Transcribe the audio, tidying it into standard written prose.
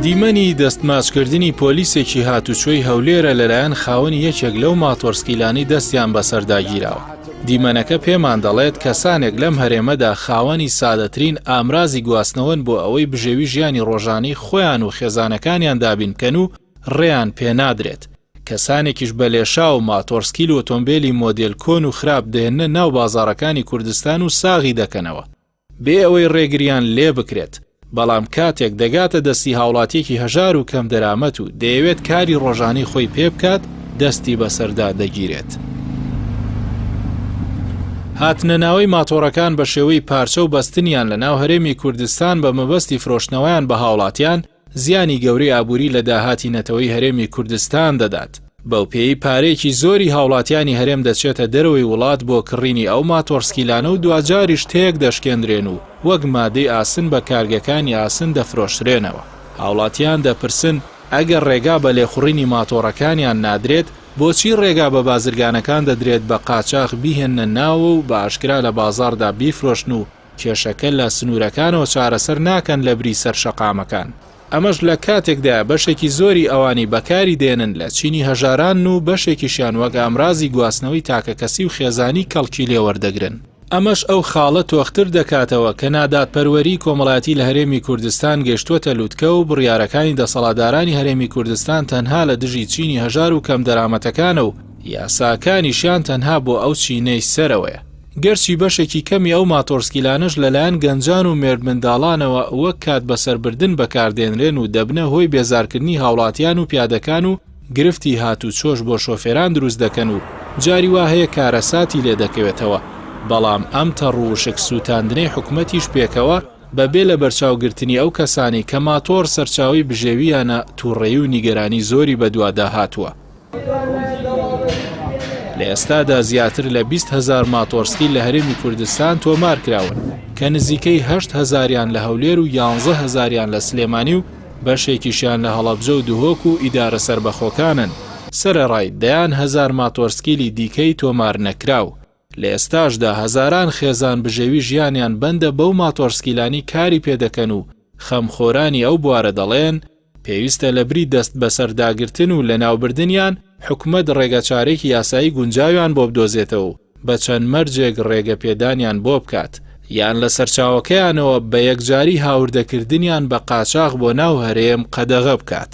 دیمەنی دەستماچکردنی پۆلیسێکی هاتوچۆی هەولێرە لەلایەن خاوەنی یەکێک لەو ماتۆرسکیلانی دەستیان بەسەرداگیراوە. دیمەنەکە پێمان دەڵێت کەسانێک لەم هەرێمەدا خاوەنی سادەترین ئامرازی گواستنەوەن بۆ ئەوەی بژێوی ژیانی ڕۆژانەی خۆیان و خێزانەکانیان دابین بکەن و ڕێیان پێنادرێت. کەسانێکیش بە لێشا و ماتۆرسکیل و ئۆتۆمبیلی مۆدێل کۆن و خراپ دێنە ناو بازاڕەکانی کوردستان و ساغی دەکەنەوە بێ ئەوەی ڕێگریان لێ بکرێت. بەڵام کاتێک دەگاتە دەستی هاوڵاتیەکی هەژار و کەم دەرامەت و دەیەوێت کاری ڕۆژانەی خۆی پێ بکات دەستی بەسەردا دەگیرێت. هاتنەناوەی ماتۆڕەکان بە شێوەی پارچە و بەستنیان لە ناو هەرێمی کوردستان بە مەبەستی فرۆشتنەوەیان بە هاوڵاتیان زیانی گەورەی ئابووری لە داهاتی نەتەوەی هەرێمی کوردستان دەدات. بەو پێی پارێکی زۆری هاوڵاتیانی هەرێم دەچێتە دەرەوەی وڵات بۆ کڕینی ئەو ماتۆرسکیلانە و دوجاریش تێک دەشکێنرێن و وەک مادەی ئاسن بە کارگەکانی ئاسن دەفرۆشرێنەوە. هاوڵاتیان دەپرسن ئەگەر ڕێگا بە لێخوڕینی ماتۆڕەکانیان نادرێت بۆچی ڕێگا بە بازرگانەکان دەدرێت بە قاچاق بیهێنە ناوە و بە ئاشکرا لە بازاڕدا بیفرۆشن و کێشەکە لە سنوورەکانەوە چارەسەر ناکەن لە بری سەر شەقامەکان. ئەمەش لە کاتێکدا بەشێکی زۆری ئەوانی بەکاری دێنن لە چینی هەژاران و بەشێکیشیان وەک ئامرازی گواستنەوەی تاکەکەسی و خێزانی کەڵکی لێوەردەگرن. ئەمەش ئەو خاڵە تۆختر دەکاتەوە کە نادادپەروەری کۆمەڵایەتی لە هەرێمی کوردستان گەشتووەتە لووتکە و بڕیارەکانی دەسەڵاتدارانی هەرێمی کوردستان تەنها لە دژی چینی هەژار و کەم دەرامەتەکانە و یاساکانیشیان تەنها بۆ ئەو چینەی سەرەوەیە. گەرچی بەشێکی کەمی ئەو ماتۆرسکیلانش لەلایەن گەنجان و مێرد منداڵانەوە وەک کات بەسەربردن بەکاردێنرێن و دەبنە هۆی بێزارکردنی هاوڵاتیان و پیادەکان و گرفتی هاتوچۆش بۆ شۆفێران دروست دەکەن و جاری وا هەیە کارەساتی لێ دەکەوێتەوە. بەڵام ئەم تەڕوشک سووتاندنەی حکومەتیش پێکەوە بەبێ لە بەرچاوگرتنی ئەو کەسانی کە ماتۆر سەرچاوی بژێویانە تووڕێی و نیگەرانی زۆری بەدوادا هاتووە. لە ئێستادا زیاتر لە 20,000 ماتۆرسکیل لە هەرێمی کوردستان تۆمار کراون کە نزیکەی 8,000یان لە هەولێر و 11,000یان لە سلێمانی و بەشێکیشیان لە هەڵەبجە و دوهۆک و ئیدارە سەربەخۆکانن. سەرەڕای دەیان 1000 ماتۆرسکیلی دیکەی تۆمار نەکراو. لە ئێستاشدا هەزاران خێزان بژێوی ژیانیان بەندە بەو ماتۆرسکیلانی کاری پێدەکەن و خەمخۆرانی ئەو بوارە دەڵێن پێویستە لە بری دەست بەسەرداگرتن و لە ناوبردنیان حکومەت ڕێگەچارێکی یاسایی گونجاویان بۆ بدۆزێتەوە بە چەند مەرجێک ڕێگە پێدانیان بۆ بکات یان لە سەرچاوەکەیانەوە بە یەکجاری هاوردەکردنیان بە قاچاق بۆ ناو هەرێم قەدەغە بکات.